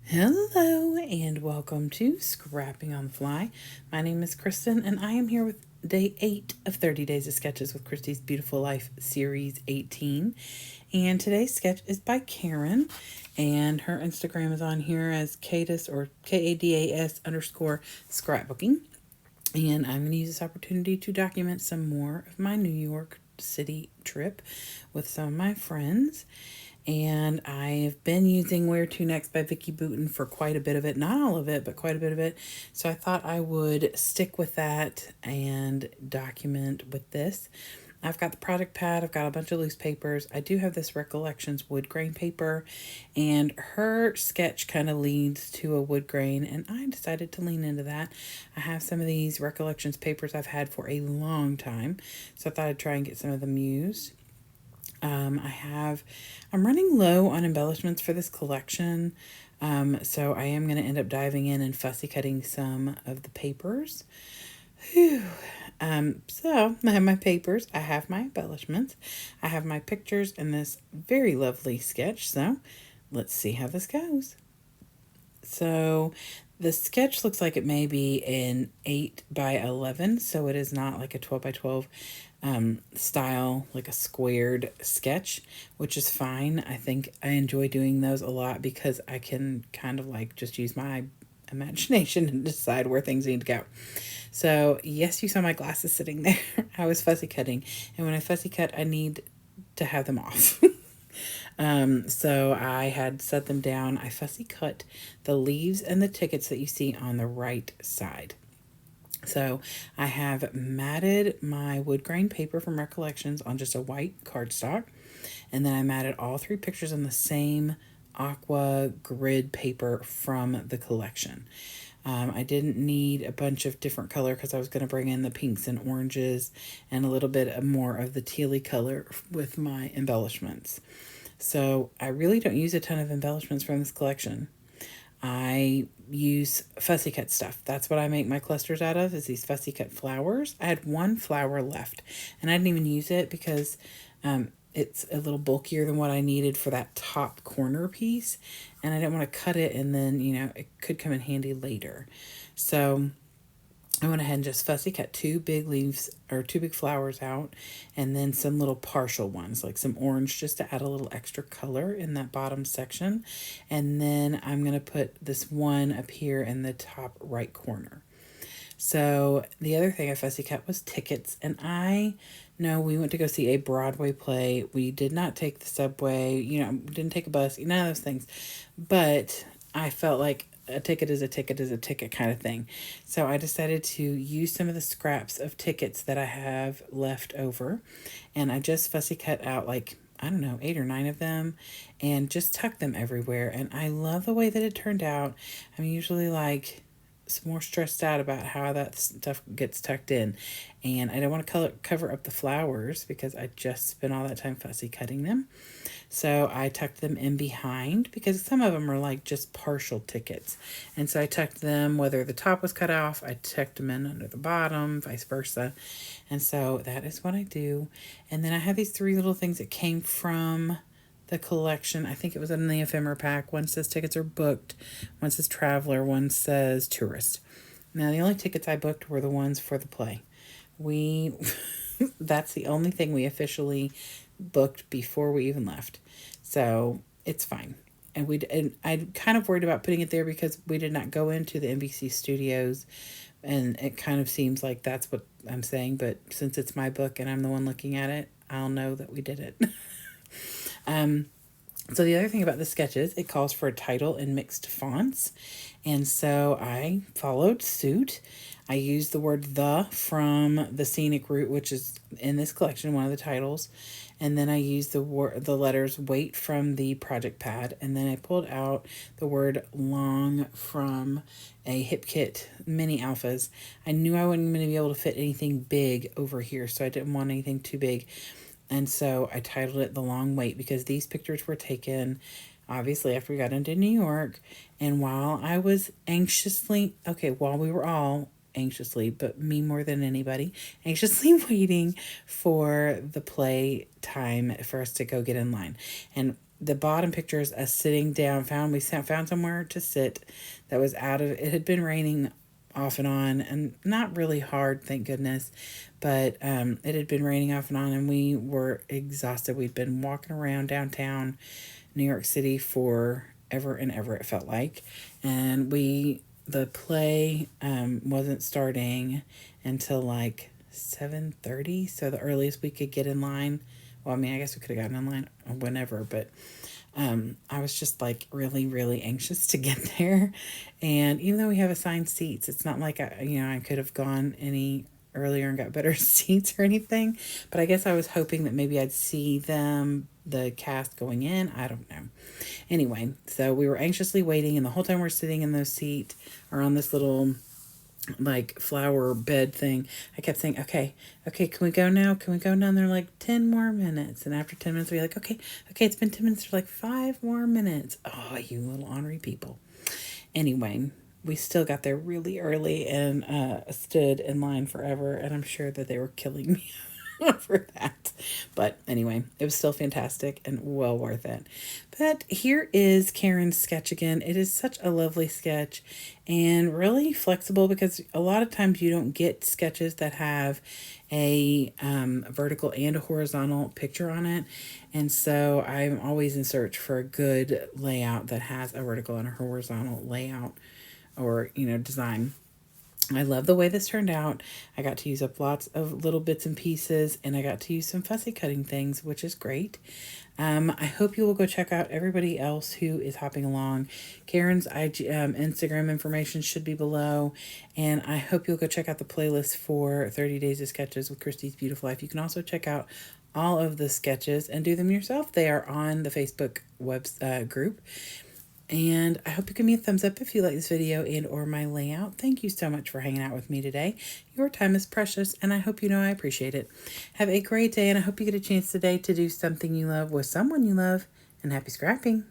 Hello and welcome to Scrapping on the Fly. My name is Kristen and I am here with day 8 of 30 Days of Sketches with Christy's Beautiful Life Series 18. And today's sketch is by Karen, and her Instagram is on here as Kadas or KADAS underscore scrapbooking. And I'm going to use this opportunity to document some more of my New York City trip with some of my friends. And I've been using Where to Next by Vicki Boutin for quite a bit of it. Not all of it, but quite a bit of it. So I thought I would stick with that and document with this. I've got the project pad. I've got a bunch of loose papers. I do have this Recollections wood grain paper, and her sketch kind of leads to a wood grain, and I decided to lean into that. I have some of these Recollections papers I've had for a long time, so I thought I'd try and get some of them used. I'm running low on embellishments for this collection. So I am going to end up diving in and fussy cutting some of the papers. Whew. So I have my papers, I have my embellishments, I have my pictures and this very lovely sketch. So let's see how this goes. So the sketch looks like it may be an 8 by 11, so it is not like a 12 by 12 style, like a squared sketch, which is fine. I think I enjoy doing those a lot because I can kind of like just use my imagination and decide where things need to go. So yes, you saw my glasses sitting there. I was fussy cutting, and when I fussy cut, I need to have them off. So I had set them down. I fussy cut the leaves and the tickets that you see on the right side. So I have matted my wood grain paper from Recollections on just a white cardstock. And then I matted all 3 pictures on the same aqua grid paper from the collection. I didn't need a bunch of different color because I was going to bring in the pinks and oranges and a little bit more of the tealy color with my embellishments. So I really don't use a ton of embellishments from this collection. I use fussy cut stuff. That's what I make my clusters out of, is these fussy cut flowers. I had 1 flower left, and I didn't even use it because it's a little bulkier than what I needed for that top corner piece, and I didn't want to cut it and then, it could come in handy later. So I went ahead and just fussy cut 2 big leaves or 2 big flowers out, and then some little partial ones, like some orange, just to add a little extra color in that bottom section. And then I'm going to put this one up here in the top right corner. So the other thing I fussy cut was tickets, and I know we went to go see a Broadway play. We did not take the subway, didn't take a bus, none of those things. But I felt like a ticket is a ticket is a ticket kind of thing. So I decided to use some of the scraps of tickets that I have left over, and I just fussy cut out like, I don't know, 8 or 9 of them and just tucked them everywhere. And I love the way that it turned out. I'm usually like more stressed out about how that stuff gets tucked in, and I don't want to cover up the flowers because I just spent all that time fussy cutting them. So I tucked them in behind because some of them are like just partial tickets, and so I tucked them, whether the top was cut off, I tucked them in under the bottom, vice versa. And so that is what I do. And then I have these 3 little things that came from the collection. I think it was in the ephemera pack. One says tickets are booked, one says traveler, one says tourist. Now the only tickets I booked were the ones for the play. That's the only thing we officially booked before we even left. So it's fine. And I kind of worried about putting it there because we did not go into the NBC studios, and it kind of seems like that's what I'm saying, but since it's my book and I'm the one looking at it, I'll know that we did it. So the other thing about the sketches, it calls for a title in mixed fonts. And so I followed suit. I used the word "the" from the scenic route, which is in this collection, one of the titles. And then I used the letters "wait" from the project pad. And then I pulled out the word "long" from a Hip Kit mini alphas. I knew I wasn't going to be able to fit anything big over here, so I didn't want anything too big. And so I titled it "The Long Wait" because these pictures were taken, obviously, after we got into New York. And while I was while we were all anxiously, but me more than anybody, anxiously waiting for the play time for us to go get in line. And the bottom picture is us sitting down. Found somewhere to sit that was out of. It had been raining off and on, and not really hard, thank goodness, but it had been raining off and on, and we were exhausted. We'd been walking around downtown New York City for ever and ever, it felt like, and the play wasn't starting until like 7:30, so the earliest we could get in line. Well, I mean, I guess we could have gotten in line whenever, but I was just like really, really anxious to get there. And even though we have assigned seats, it's not like I could have gone any earlier and got better seats or anything. But I guess I was hoping that maybe I'd see the cast going in. I don't know. Anyway, so we were anxiously waiting, and the whole time we're sitting in those seats or on this little like flower bed thing, I kept saying, okay, can we go now? Can we go now? And they're like, 10 more minutes. And after 10 minutes, we're like, okay, it's been 10 minutes. They're like, 5 more minutes. Oh, you little ornery people. Anyway, we still got there really early and stood in line forever. And I'm sure that they were killing me for that. But anyway, it was still fantastic and well worth it. But here is Karen's sketch again. It is such a lovely sketch and really flexible, because a lot of times you don't get sketches that have a vertical and a horizontal picture on it. And so I'm always in search for a good layout that has a vertical and a horizontal layout or, design. I love the way this turned out. I got to use up lots of little bits and pieces, and I got to use some fussy cutting things, which is great. I hope you will go check out everybody else who is hopping along. Karen's Instagram information should be below, and I hope you'll go check out the playlist for 30 Days of Sketches with Christy's Beautiful Life. You can also check out all of the sketches and do them yourself. They are on the Facebook group. And I hope you give me a thumbs up if you like this video and or my layout. Thank you so much for hanging out with me today. Your time is precious, and I hope you know I appreciate it. Have a great day, and I hope you get a chance today to do something you love with someone you love, and happy scrapping.